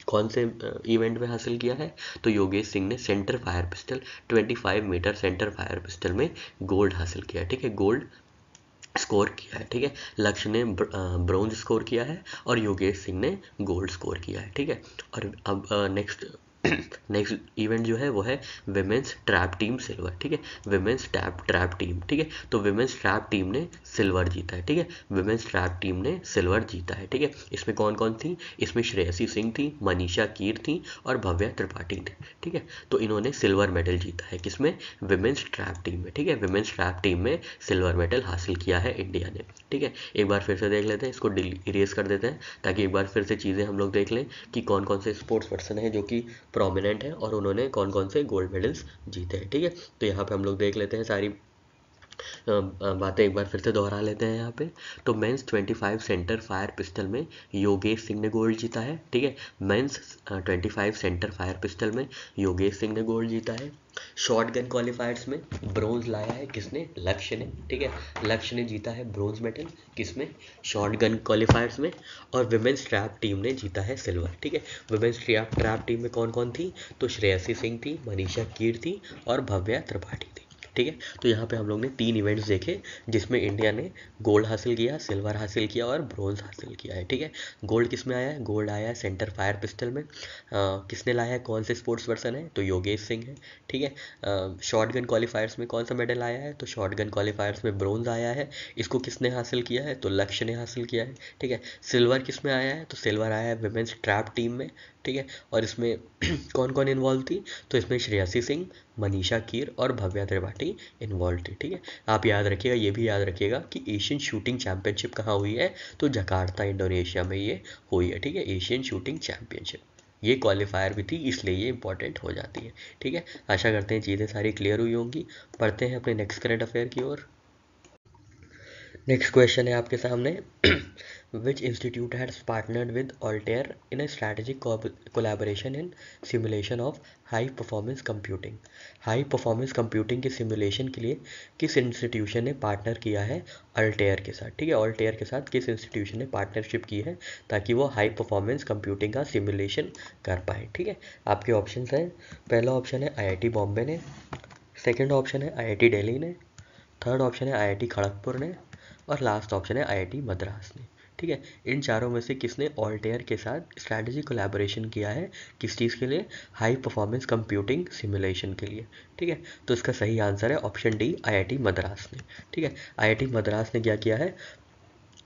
कौन से इवेंट में हासिल किया है, तो योगेश सिंह ने centre fire pistol 25 metre centre fire pistol में गोल्ड हासिल किया है। ठीक है, गोल्ड स्कोर किया है। ठीक है, लक्ष्य ने ब्रोंज स्कोर किया है और योगेश सिंह ने गोल्ड स्कोर किया है। ठीक है, और अब नेक्स्ट इवेंट जो है वो है विमेंस ट्रैप टीम सिल्वर। ठीक है, विमेंस ट्रैप टीम। ठीक है, तो विमेंस ट्रैप टीम ने सिल्वर जीता है। ठीक है, विमेंस ट्रैप टीम ने सिल्वर जीता है। ठीक है, इसमें कौन कौन थी, इसमें श्रेयसी सिंह थी, मनीषा कीर थी और भव्या त्रिपाठी थी। ठीक है, तो इन्होंने सिल्वर मेडल जीता है किसमें, विमेंस ट्रैप टीम में। ठीक है, विमेंस ट्रैप टीम में सिल्वर मेडल हासिल किया है इंडिया ने। ठीक है, एक बार फिर से देख लेते हैं, इसको इरेज कर देते हैं ताकि एक बार फिर से चीज़ें हम लोग देख लें कि कौन कौन से स्पोर्ट्स पर्सन हैं जो कि प्रोमिनेंट है और उन्होंने कौन कौन से गोल्ड मेडल्स जीते हैं। ठीक है, तो यहाँ पे हम लोग देख लेते हैं सारी बातें एक बार फिर से दोहरा लेते हैं यहाँ पे। तो मेंस 25 सेंटर फायर पिस्टल में योगेश सिंह ने गोल्ड जीता है। ठीक है, मेंस 25 सेंटर फायर पिस्टल में योगेश सिंह ने गोल्ड जीता है। शॉर्ट गन क्वालिफायर्स में ब्रोंज लाया है किसने, लक्ष्य ने। ठीक है, लक्ष्य ने जीता है ब्रोंज मेडल किसमें, शॉर्ट गन क्वालिफायर्स में। और विमेंस ट्रैप टीम ने जीता है सिल्वर। ठीक है, विमेंस ट्रैप टीम में कौन कौन थी, तो श्रेयसी सिंह थी, मनीषा कीर थी और भव्या त्रिपाठी थी। ठीक है, तो यहाँ पे हम लोग ने 3 इवेंट्स देखे जिसमें इंडिया ने गोल्ड हासिल किया, सिल्वर हासिल किया और ब्रोंज हासिल किया है। ठीक है, गोल्ड किस में आया है, गोल्ड आया है सेंटर फायर पिस्टल में। किसने लाया है, कौन से स्पोर्ट्स पर्सन है, तो योगेश सिंह है। ठीक है, शॉर्ट गन क्वालिफायर्स में कौन सा मेडल आया है, तो शॉर्ट गन क्वालिफायर्स में ब्रोंज आया है। इसको किसने हासिल किया है, तो लक्ष्य ने हासिल किया है। ठीक है, सिल्वर किस में आया है, तो सिल्वर आया है विमेंस ट्रैप टीम में। ठीक है, और इसमें कौन कौन इन्वॉल्व थी, तो इसमें श्रेयसी सिंह, मनीषा कीर और भव्या त्रिपाठी इन्वॉल्व थी। ठीक है, आप याद रखिएगा, ये भी याद रखिएगा कि एशियन शूटिंग चैंपियनशिप कहाँ हुई है, तो जकार्ता इंडोनेशिया में ये हुई है। ठीक है, एशियन शूटिंग चैंपियनशिप, ये क्वालिफायर भी थी इसलिए ये इंपॉर्टेंट हो जाती है। ठीक है, आशा करते हैं चीज़ें सारी क्लियर हुई होंगी। पढ़ते हैं अपने नेक्स्ट करंट अफेयर की ओर। नेक्स्ट क्वेश्चन है आपके सामने which institute has partnered with Altair in a strategic collaboration in simulation of high performance computing। High performance computing के सिमुलेशन के लिए किस इंस्टीट्यूशन ने पार्टनर किया है अल्टेयर के साथ। ठीक है, अल्टेयर के साथ किस इंस्टीट्यूशन ने पार्टनरशिप की है ताकि वो हाई परफॉर्मेंस कंप्यूटिंग का सिमुलेशन कर पाए। ठीक है, आपके ऑप्शंस हैं, पहला ऑप्शन है आईआईटी बॉम्बे ने, सेकंड ऑप्शन है आईआईटी दिल्ली ने, थर्ड ऑप्शन है आईआईटी खड़गपुर ने, और लास्ट ऑप्शन है आईआईटी मद्रास ने। ठीक है, इन चारों में से किसने ऑल्टेयर के साथ स्ट्रैटेजी कोलैबोरेशन किया है, किस चीज़ के लिए, हाई परफॉर्मेंस कंप्यूटिंग सिमुलेशन के लिए। ठीक है, तो इसका सही आंसर है ऑप्शन डी आईआईटी मद्रास ने। ठीक है, आईआईटी मद्रास ने क्या किया है,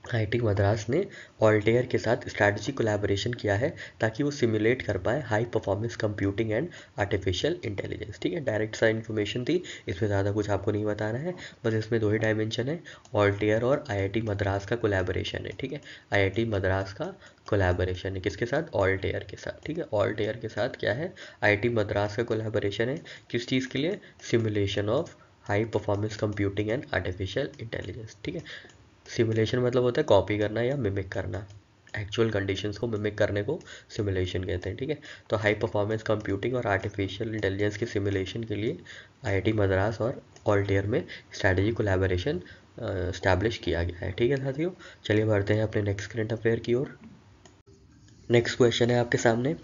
आईआईटी मद्रास ने ऑल्टेयर के साथ स्ट्रैटेजी कोलैबोरेशन किया है ताकि वो सिमुलेट कर पाए high performance computing and artificial intelligence. ठीक है, डायरेक्ट सा इन्फॉर्मेशन थी, इसमें ज़्यादा कुछ आपको नहीं बताना है, बस इसमें दो ही डायमेंशन है, ऑल्टेयर और आईआईटी मद्रास का कोलैबोरेशन है। ठीक है, आईआईटी मद्रास का कोलैबोरेशन है किसके साथ, ऑल्टेयर के साथ। ठीक है, ऑल्टेयर के साथ क्या है, आईआईटी मद्रास का कोलैबोरेशन है, किस चीज़ के लिए, simulation of high performance computing and artificial intelligence. ठीक है, सिमुलेशन मतलब होता है कॉपी करना या मिमिक करना, एक्चुअल कंडीशंस को मिमिक करने को सिमुलेशन कहते हैं। ठीक है, तो हाई परफॉर्मेंस कंप्यूटिंग और आर्टिफिशियल इंटेलिजेंस के सिमुलेशन के लिए आईआईटी मद्रास और ऑल्टेयर में स्ट्रैटेजी कोलैबोरेशन इस्टेब्लिश किया गया है। ठीक है साथियों, चलिए बढ़ते हैं अपने नेक्स्ट करंट अफेयर की ओर। नेक्स्ट क्वेश्चन है आपके सामने,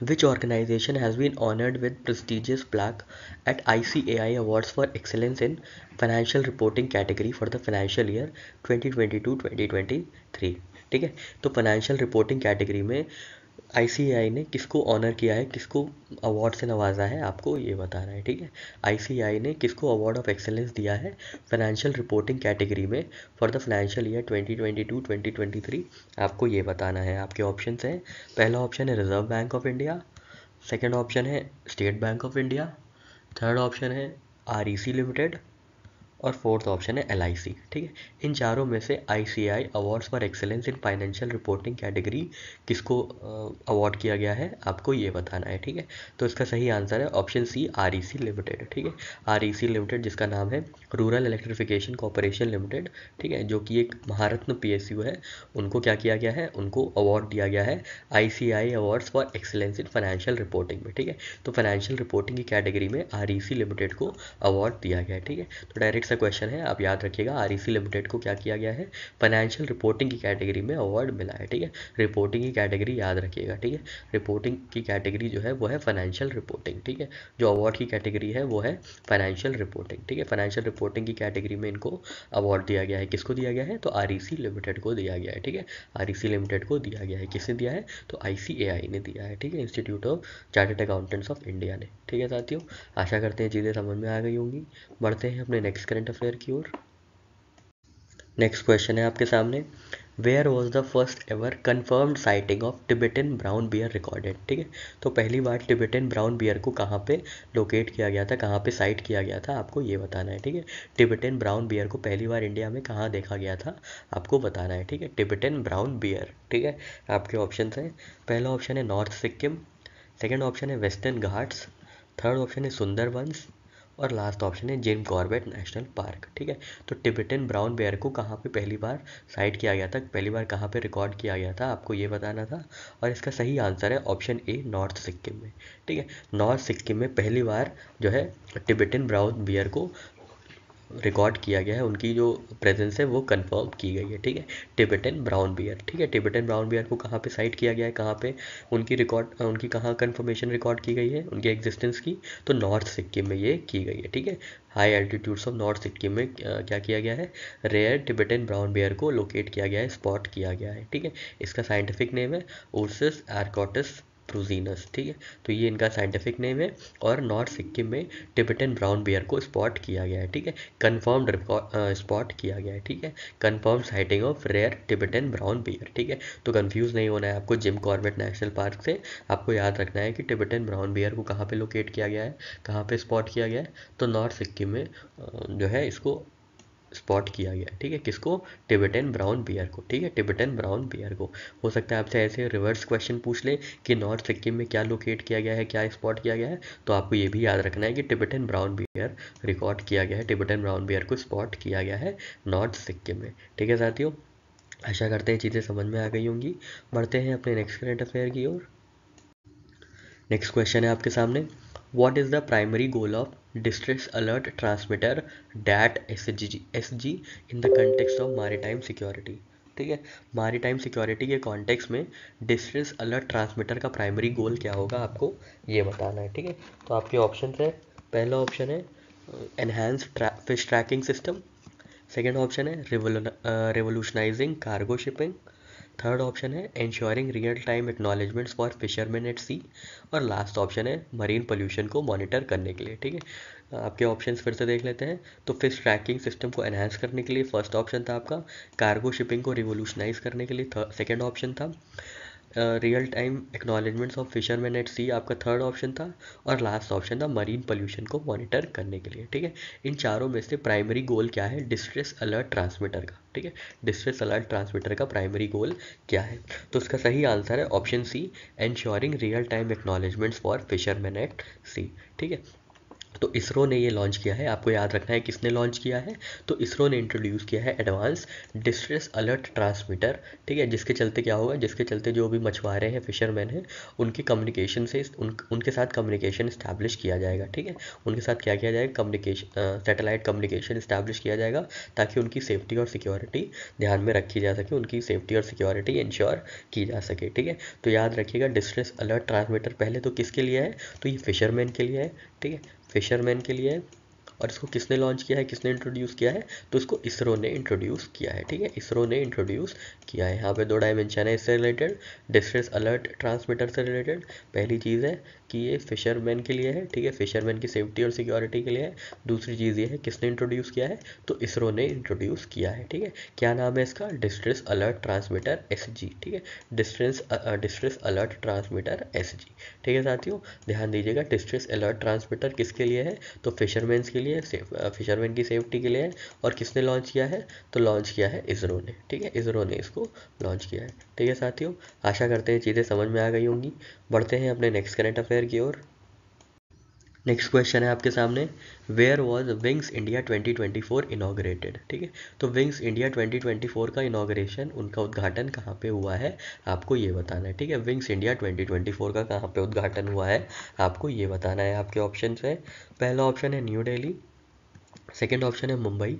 Which organization has been honored with prestigious plaque at ICAI Awards for Excellence in Financial Reporting category for the financial year 2022-2023? ठीक है, तो फाइनेंशियल रिपोर्टिंग कैटेगरी में आईसीएआई ने किसको ऑनर किया है, किसको अवार्ड से नवाजा है, आपको ये बताना है। ठीक है, आईसीएआई ने किसको अवार्ड ऑफ एक्सेलेंस दिया है फाइनेंशियल रिपोर्टिंग कैटेगरी में फॉर द फाइनेंशियल ईयर 2022-2023, आपको ये बताना है। आपके ऑप्शंस हैं, पहला ऑप्शन है Reserve Bank of India, second option है State Bank of India, third option है आरईसी लिमिटेड, और फोर्थ ऑप्शन है एलआईसी। ठीक है, इन चारों में से ICI awards for excellence in financial reporting category किसको अवार्ड किया गया है, आपको ये बताना है। ठीक है, तो इसका सही आंसर है ऑप्शन सी आरईसी लिमिटेड। ठीक है, आरईसी लिमिटेड जिसका नाम है रूरल इलेक्ट्रिफिकेशन कॉरपोरेशन लिमिटेड, ठीक है, जो कि एक महारत्न पीएसयू है, उनको क्या किया गया है, उनको अवार्ड दिया गया है ICI awards for excellence in financial reporting में। ठीक है, तो फाइनेंशियल रिपोर्टिंग की कैटेगरी में आरईसी लिमिटेड को अवार्ड दिया गया है। ठीक है, तो डायरेक्ट सा क्वेश्चन है, आप याद रखिएगा आरईसी लिमिटेड को क्या किया गया है, फाइनेंशियल रिपोर्टिंग की कैटेगरी में अवार्ड मिला है। ठीक है, रिपोर्टिंग की कैटेगरी याद रखिएगा। ठीक है, रिपोर्टिंग की कैटेगरी जो है वो है फाइनेंशियल रिपोर्टिंग। ठीक है, जो अवार्ड की कैटेगरी है वो है फाइनेंशियल रिपोर्टिंग। ठीक है, फाइनेंशियल रिपोर्टिंग की कैटेगरी में इनको अवार्ड दिया गया है, किसको दिया गया है, तो आरईसी लिमिटेड को दिया गया है। ठीक है, आरईसी लिमिटेड को दिया गया है, किसने दिया है, तो आईसीएआई ने दिया है। ठीक है, institute of chartered accountants of India ने। ठीक है साथियों, आशा करते हैं चीज़ें समझ में आ गई होंगी। बढ़ते हैं अपने नेक्स्ट करंट अफेयर की ओर। नेक्स्ट क्वेश्चन है आपके सामने, where was the first ever confirmed sighting of Tibetan brown bear recorded. ठीक है, तो पहली बार टिबेटन ब्राउन बियर को कहाँ पे लोकेट किया गया था, कहाँ पे साइट किया गया था, आपको ये बताना है। ठीक है, टिबेटन ब्राउन बियर को पहली बार इंडिया में कहाँ देखा गया था, आपको बताना है। ठीक है, टिबेटन ब्राउन बियर। ठीक है, आपके ऑप्शन हैं, पहला ऑप्शन है नॉर्थ सिक्किम, सेकेंड ऑप्शन है वेस्टर्न घाट्स, थर्ड ऑप्शन है सुंदरबंस, और लास्ट ऑप्शन है जिम कॉर्बेट नेशनल पार्क। ठीक है, तो टिबेटन ब्राउन बेयर को कहाँ पे पहली बार साइट किया गया था, पहली बार कहाँ पे रिकॉर्ड किया गया था, आपको ये बताना था, और इसका सही आंसर है ऑप्शन ए नॉर्थ सिक्किम में। ठीक है, नॉर्थ सिक्किम में पहली बार जो है टिबेटन ब्राउन बियर को रिकॉर्ड किया गया है, उनकी जो प्रेजेंस है वो कंफर्म की गई है। ठीक है, टिबेटन ब्राउन बियर। ठीक है, टिबेटन ब्राउन बियर को कहाँ पे साइट किया गया है, कहाँ पे उनकी रिकॉर्ड, उनकी कहाँ कंफर्मेशन रिकॉर्ड की गई है उनकी एग्जिस्टेंस की, तो नॉर्थ सिक्किम में ये की गई है। ठीक है, high altitudes of north Sikkim में क्या किया गया है, रेयर टिबेटन ब्राउन बियर को लोकेट किया गया है, स्पॉट किया गया है। ठीक है, इसका साइंटिफिक नेम है उर्सस एरकोटस प्रूजीनस। ठीक है, तो ये इनका साइंटिफिक नेम है, और नॉर्थ सिक्किम में टिबेटन ब्राउन बियर को स्पॉट किया गया है। ठीक है, कंफर्म्ड स्पॉट किया गया है। ठीक है, confirm sighting of rare Tibetan brown bear. ठीक है, तो कंफ्यूज नहीं होना है आपको जिम कॉर्बेट नेशनल पार्क से, आपको याद रखना है कि टिबेटन ब्राउन बियर को कहाँ पे लोकेट किया गया है, कहाँ पे स्पॉट किया गया है, तो नॉर्थ सिक्किम में जो है इसको स्पॉट किया गया। ठीक है, किसको, टिबेटन ब्राउन बियर को। ठीक है, टिबेटन ब्राउन बियर को। हो सकता है आपसे ऐसे रिवर्स क्वेश्चन पूछ ले कि नॉर्थ सिक्किम में क्या लोकेट किया गया है, क्या स्पॉट किया गया है, तो आपको ये भी याद रखना है कि टिबेटन ब्राउन बियर रिकॉर्ड किया गया है, टिबेटन ब्राउन बियर को स्पॉट किया गया है नॉर्थ सिक्किम में। ठीक है साथियों, आशा करते हैं चीज़ें समझ में आ गई होंगी। बढ़ते हैं अपने नेक्स्ट करंट अफेयर की ओर। नेक्स्ट क्वेश्चन है आपके सामने, what is the primary goal of distress alert transmitter that SG in the context of maritime security. ठीक है, मैरीटाइम सिक्योरिटी के कॉन्टेक्स्ट में डिस्ट्रेस अलर्ट ट्रांसमीटर का प्राइमरी गोल क्या होगा, आपको ये बताना है। ठीक है, तो आपके ऑप्शन है, पहला ऑप्शन है enhance fish tracking system. Second option है revolutionising cargo shipping. Third option है ensuring real time acknowledgements for fisherman at sea. और लास्ट ऑप्शन है मरीन पोल्यूशन को मॉनिटर करने के लिए। ठीक है, आपके ऑप्शंस फिर से देख लेते हैं। तो फिश ट्रैकिंग सिस्टम को एनहांस करने के लिए फर्स्ट ऑप्शन था आपका, कार्गो शिपिंग को रिवोल्यूशनाइज करने के लिए सेकेंड ऑप्शन था, real time acknowledgements of fisherman at sea आपका थर्ड ऑप्शन था, और लास्ट ऑप्शन था मरीन पोल्यूशन को मॉनिटर करने के लिए। ठीक है, इन चारों में से प्राइमरी गोल क्या है डिस्ट्रेस अलर्ट ट्रांसमीटर का। ठीक है, डिस्ट्रेस अलर्ट ट्रांसमीटर का प्राइमरी गोल क्या है? तो उसका सही आंसर है option C, ensuring real time acknowledgements for fisherman at sea. ठीक है, तो इसरो ने ये लॉन्च किया है। आपको याद रखना है किसने लॉन्च किया है, तो इसरो ने इंट्रोड्यूस किया है एडवांस डिस्ट्रेस अलर्ट ट्रांसमीटर। ठीक है, जिसके चलते क्या होगा, जिसके चलते जो भी मछुआरे हैं, फिशरमैन हैं, उनकी कम्युनिकेशन से उनके साथ कम्युनिकेशन इस्टेब्लिश किया जाएगा। ठीक है, उनके साथ क्या किया जाएगा, कम्युनिकेशन सैटेलाइट कम्युनिकेशन इस्टेब्लिश किया जाएगा, ताकि उनकी सेफ्टी और सिक्योरिटी ध्यान में रखी जा सके, उनकी सेफ्टी और सिक्योरिटी इंश्योर की जा सके। ठीक है, तो याद रखिएगा डिस्ट्रेस अलर्ट ट्रांसमीटर पहले तो किसके लिए है, तो ये फिशरमैन के लिए है। ठीक है, फिशरमैन के लिए है, और इसको किसने लॉन्च किया है, किसने इंट्रोड्यूस किया है, तो इसको इसरो ने इंट्रोड्यूस किया है। ठीक है, इसरो ने इंट्रोड्यूस किया है। यहाँ पे दो डायमेंशन है इससे रिलेटेड, डिस्ट्रेस अलर्ट ट्रांसमीटर से रिलेटेड। पहली चीज़ है कि ये फिशरमैन के लिए है। ठीक है, फिशरमैन की सेफ्टी और सिक्योरिटी के लिए है। दूसरी चीज़ ये है किसने इंट्रोड्यूस किया है, तो इसरो ने इंट्रोड्यूस किया है। ठीक है, क्या नाम है इसका, डिस्ट्रेस अलर्ट ट्रांसमीटर SG। ठीक है, डिस्ट्रेस अलर्ट ट्रांसमीटर SG। ठीक है साथियों, ध्यान दीजिएगा, डिस्ट्रेस अलर्ट ट्रांसमीटर किसके लिए है, तो फिशरमैन्स के लिए, फिशरमैन की सेफ्टी के लिए है। और किसने लॉन्च किया है, तो लॉन्च किया है इसरो ने। ठीक है, इसरो ने इसको लॉन्च किया है। ठीक है साथियों, आशा करते हैं चीज़ें समझ में आ गई होंगी। बढ़ते हैं अपने नेक्स्ट करंट अफेयर की ओर। नेक्स्ट क्वेश्चन है आपके सामने, where was wings India 2024 inaugurated. ठीक है, तो विंग्स इंडिया 2024 का इनॉग्रेशन, उनका उद्घाटन कहाँ पे हुआ है, आपको ये बताना है। ठीक है, विंग्स इंडिया 2024 का कहाँ पे उद्घाटन हुआ है, आपको ये बताना है। आपके ऑप्शन है, पहला ऑप्शन है न्यू दिल्ली, सेकेंड ऑप्शन है मुंबई,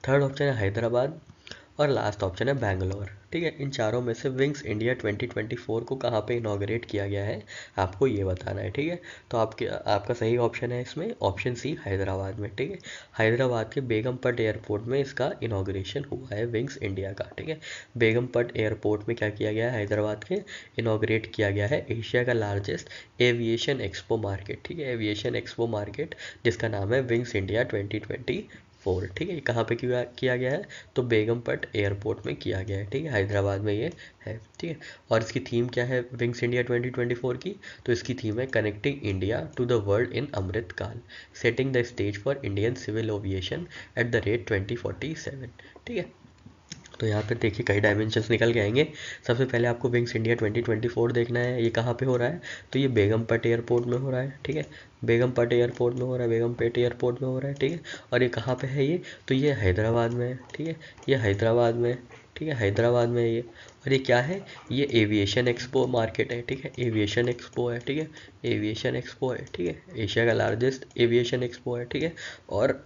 थर्ड ऑप्शन है हैदराबाद, और लास्ट ऑप्शन है बैंगलोर। ठीक है, इन चारों में से विंग्स इंडिया 2024 को कहाँ पे इनॉग्रेट किया गया है, आपको ये बताना है। ठीक है, तो आपका सही ऑप्शन है इसमें ऑप्शन सी, हैदराबाद में। ठीक है, हैदराबाद के बेगमपट एयरपोर्ट में इसका इनॉग्रेशन हुआ है विंग्स इंडिया का। ठीक है, बेगमपट एयरपोर्ट में क्या किया गया है, हैदराबाद के इनॉग्रेट किया गया है एशिया का लार्जेस्ट एविएशन एक्सपो मार्केट। ठीक है, एविएशन एक्सपो मार्केट जिसका नाम है विंग्स इंडिया 2024। ठीक है, कहाँ पे किया गया है, तो बेगमपट एयरपोर्ट में किया गया है। ठीक है, हैदराबाद में ये है। ठीक है, और इसकी थीम क्या है विंग्स इंडिया 2024 की, तो इसकी थीम है connecting India to the world in Amrit Kaal, setting the stage for Indian civil aviation at the rate 2047। ठीक है, तो यहाँ पे देखिए कई डायमेंशंस निकल के आएंगे। सबसे पहले आपको विंग्स इंडिया 2024 देखना है, ये कहाँ पे हो रहा है, तो ये बेगमपट एयरपोर्ट में हो रहा है। ठीक है, बेगमपट एयरपोर्ट में हो रहा है, बेगमपेट एयरपोर्ट में हो रहा है। ठीक है, और ये कहाँ पे है, ये तो ये हैदराबाद में है। ठीक है, ये हैदराबाद में, ठीक है, हैदराबाद में है ये। और ये क्या है, ये एविएशन एक्सपो मार्केट है। ठीक है, एविएशन एक्सपो है। ठीक है, एविएशन एक्सपो है। ठीक है, एशिया का लार्जेस्ट एविएशन एक्सपो है। ठीक है, और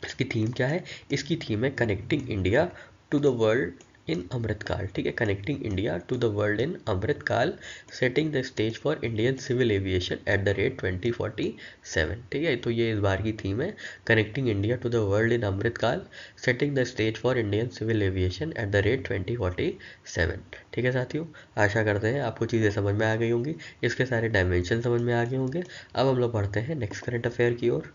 इसकी थीम क्या है, इसकी थीम है connecting India to the world in Amritkaal. ठीक है, connecting India to the world in Amritkaal, setting the stage for Indian civil aviation at the rate 2047। ठीक है, तो ये इस बार की थीम है, connecting India to the world in Amritkaal, setting the stage for Indian civil aviation at the rate 2047। ठीक है साथियों, आशा करते हैं आपको चीज़ें समझ में आ गई होंगी, इसके सारे डायमेंशन समझ में आ गए होंगे। अब हम लोग बढ़ते हैं नेक्स्ट करंट अफेयर की ओर।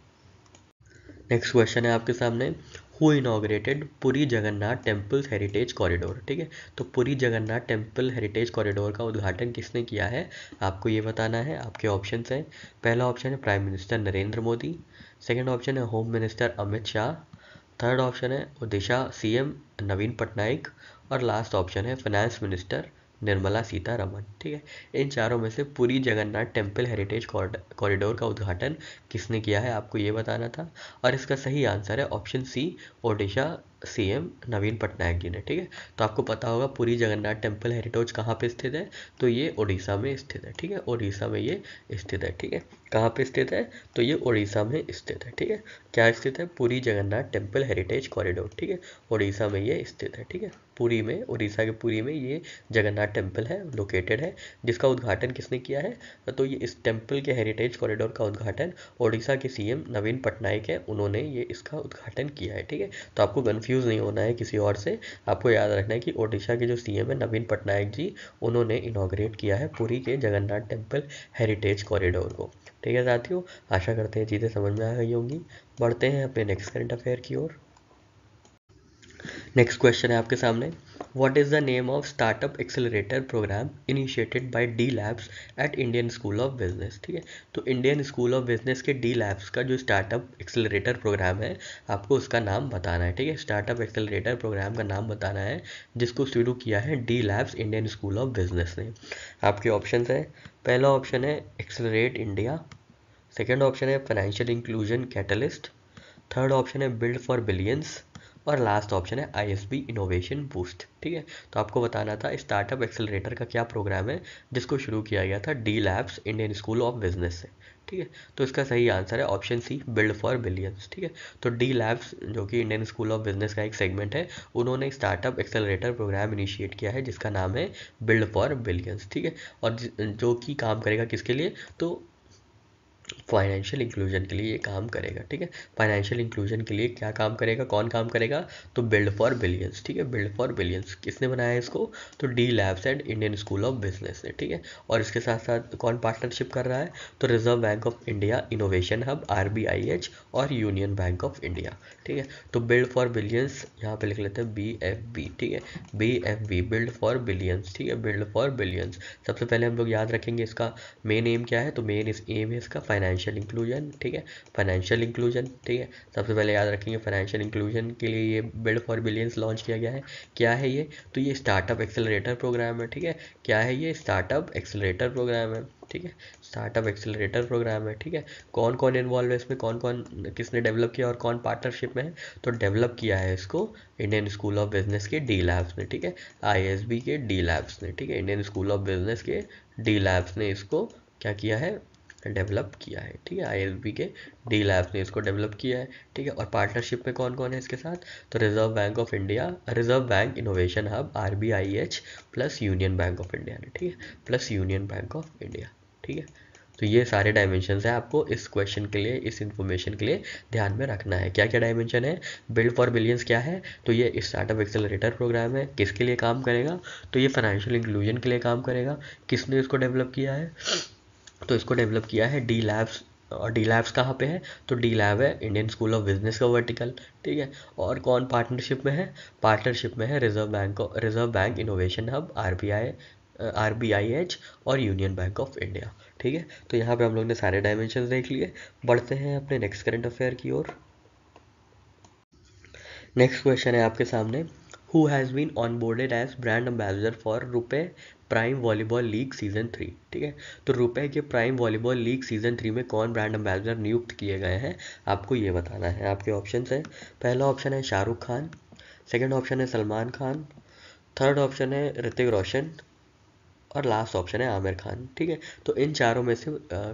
नेक्स्ट क्वेश्चन है आपके सामने, who inaugurated Puri Jagannath temple heritage corridor. ठीक है, तो Puri Jagannath temple heritage corridor का उद्घाटन किसने किया है, आपको ये बताना है। आपके ऑप्शन हैं, पहला ऑप्शन है prime minister Narendra Modi, second option है home minister Amit Shah, third option है ओडिशा CM नवीन पटनायक, और लास्ट ऑप्शन है फाइनेंस मिनिस्टर निर्मला सीतारमन। ठीक है, इन चारों में से Puri Jagannath temple heritage corridor का उद्घाटन किसने किया है, आपको ये बताना था। और इसका सही आंसर है ऑप्शन सी, ओडिशा सीएम नवीन पटनायक जी ने, ठीक है। तो आपको पता होगा पुरी जगन्नाथ टेम्पल हेरिटेज कहाँ पे स्थित है, तो ये उड़ीसा में स्थित है, ठीक है। उड़ीसा में ये स्थित है, ठीक है। कहाँ पे स्थित है, तो ये उड़ीसा में स्थित है, ठीक है। क्या स्थित है, Puri Jagannath temple heritage corridor, ठीक है। उड़ीसा में ये स्थित है, ठीक है। पुरी में, उड़ीसा के पुरी में ये जगन्नाथ टेम्पल है, लोकेटेड है, जिसका उद्घाटन किसने किया है, तो ये इस टेम्पल के हेरिटेज कॉरिडोर का उद्घाटन उड़ीसा के सीएम नवीन पटनायक है, उन्होंने ये इसका उद्घाटन किया है, ठीक है। तो आपको कंफ्यूज नहीं होना है किसी और से, आपको याद रखना है कि ओडिशा के जो सीएम है नवीन पटनायक जी, उन्होंने इनॉग्रेट किया है पुरी के जगन्नाथ टेम्पल हेरिटेज कॉरिडोर को, ठीक है साथियों। आशा करते हैं चीज़ें समझ में आ गई होंगी। बढ़ते हैं अपने नेक्स्ट करंट अफेयर की ओर। नेक्स्ट क्वेश्चन है आपके सामने, what is the name of startup accelerator program initiated by D labs at Indian school of business, ठीक है। तो इंडियन स्कूल ऑफ बिजनेस के डी लैब्स का जो स्टार्टअप एक्सेलरेटर प्रोग्राम है, आपको उसका नाम बताना है, ठीक है। स्टार्टअप एक्सेलरेटर प्रोग्राम का नाम बताना है जिसको शुरू किया है D labs Indian school of business ने। आपके ऑप्शन है, पहला ऑप्शन है एक्सेलरेट इंडिया, सेकेंड ऑप्शन है financial inclusion catalyst, third option है बिल्ड फॉर बिलियंस, और लास्ट ऑप्शन है आईएसबी इनोवेशन बूस्ट, ठीक है। तो आपको बताना था स्टार्टअप एक्सेलरेटर का क्या प्रोग्राम है जिसको शुरू किया गया था D labs Indian school of business से, ठीक है। तो इसका सही आंसर है option C, build for billions, ठीक है। तो डी लैब्स जो कि इंडियन स्कूल ऑफ बिजनेस का एक सेगमेंट है, उन्होंने स्टार्टअप एक्सेलरेटर प्रोग्राम इनिशिएट किया है जिसका नाम है बिल्ड फॉर बिलियंस, ठीक है। और जो कि काम करेगा किसके लिए, तो फाइनेंशियल इंक्लूजन के लिए ये काम करेगा, ठीक है। फाइनेंशियल इंक्लूजन के लिए क्या काम करेगा, कौन काम करेगा, तो बिल्ड फॉर बिलियंस, ठीक है। बिल्ड फॉर बिलियंस किसने बनाया है इसको, तो D labs and Indian school of business ने, ठीक है। और इसके साथ साथ कौन पार्टनरशिप कर रहा है, तो reserve Bank of India, innovation hub, RBIH और यूनियन बैंक ऑफ इंडिया, ठीक है। तो बिल्ड फॉर बिलियंस यहाँ पे लिख लेते हैं BFB, ठीक है। BFB, बिल्ड फॉर बिलियंस, ठीक है। बिल्ड फॉर बिलियंस, सबसे पहले हम लोग याद रखेंगे इसका मेन एम क्या है, तो मेन एम है इसका फाइनेंशियल इंक्लूजन, ठीक है। फाइनेंशियल इंक्लूजन, ठीक है। सबसे पहले याद रखेंगे फाइनेंशियल इंक्लूजन के लिए ये बिल्ड फॉर बिलियंस लॉन्च किया गया है। क्या है ये, तो ये स्टार्टअप एक्सेलरेटर प्रोग्राम है, ठीक है। क्या है ये, स्टार्टअप एक्सेलरेटर प्रोग्राम है, ठीक है। स्टार्टअप एक्सेलरेटर प्रोग्राम है, ठीक है। कौन कौन इन्वॉल्व है इसमें, कौन कौन किसने डेवलप किया और कौन पार्टनरशिप में है, तो डेवलप किया है इसको इंडियन स्कूल ऑफ बिजनेस के डी लैब्स ने, ठीक है। ISB के डी लैब्स ने, ठीक है। इंडियन स्कूल ऑफ बिजनेस के डी लैब्स ने इसको क्या किया है, डेवलप किया है, ठीक है। ISB के डी लैब्स ने इसको डेवलप किया है, ठीक है। और पार्टनरशिप में कौन कौन है इसके साथ, तो reserve Bank of India, reserve bank, innovation hub, RBIH plus union bank of India ने, ठीक है। Plus union bank of India, ठीक है। तो ये सारे डायमेंशन है, आपको इस क्वेश्चन के लिए, इस इन्फॉर्मेशन के लिए ध्यान में रखना है। क्या क्या डायमेंशन है, बिल्ड फॉर बिलियंस क्या है, तो ये स्टार्टअप एक्सेलरेटर प्रोग्राम है, किसके लिए काम करेगा, तो ये फाइनेंशियल इंक्लूजन के लिए काम करेगा। किसने इसको डेवलप किया है, तो इसको डेवलप किया है डी लैब्स। और डी लैब्स कहाँ पे है, तो डी लैब है इंडियन स्कूल ऑफ बिजनेस का वर्टिकल, ठीक है। और कौन पार्टनरशिप में है, पार्टनरशिप में है Reserve bank, innovation hub, RBIH और यूनियन बैंक ऑफ इंडिया, ठीक है। तो यहाँ पे हम लोग ने सारे डायमेंशन देख लिए। बढ़ते हैं अपने नेक्स्ट करंट अफेयर की ओर। नेक्स्ट क्वेश्चन है आपके सामने, who has been onboarded as brand ambassador for RuPay prime volleyball league season 3, ठीक है। तो रुपए के प्राइम वॉलीबॉल लीग सीजन 3 में कौन ब्रांड एम्बेसडर नियुक्त किए गए हैं, आपको ये बताना है। आपके ऑप्शन है, पहला ऑप्शन है शाहरुख खान, सेकेंड ऑप्शन है सलमान खान, थर्ड ऑप्शन है ऋतिक रोशन और लास्ट ऑप्शन है आमिर खान, ठीक है। तो इन चारों में से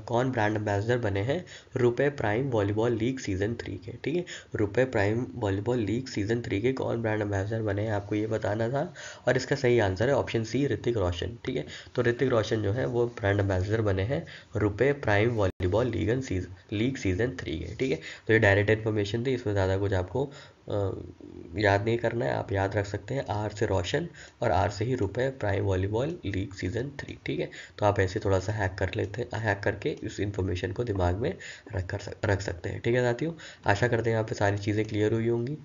कौन ब्रांड एम्बेसडर बने हैं रुपए प्राइम वॉलीबॉल लीग सीजन 3 के, ठीक है। रुपए प्राइम वॉलीबॉल लीग सीजन 3 के कौन ब्रांड एम्बेसडर बने हैं, आपको ये बताना था। और इसका सही आंसर है ऑप्शन सी, ऋतिक रोशन, ठीक है। तो ऋतिक रोशन जो है वो ब्रांड एम्बेसडर बने हैं रुपए प्राइम वॉलीबॉल लीग सीजन 3 के, ठीक है। तो ये डायरेक्ट इन्फॉर्मेशन थी, इसमें ज़्यादा कुछ आपको याद नहीं करना है। आप याद रख सकते हैं आर से रोशन और आर से ही रुपए प्राइम वॉलीबॉल लीग सीजन 3, ठीक है। तो आप ऐसे थोड़ा सा हैक कर लेते हैं, हैक करके इस इन्फॉर्मेशन को दिमाग में रख सकते हैं, ठीक है साथियों। आशा करते हैं यहाँ पे सारी चीज़ें क्लियर हुई होंगी।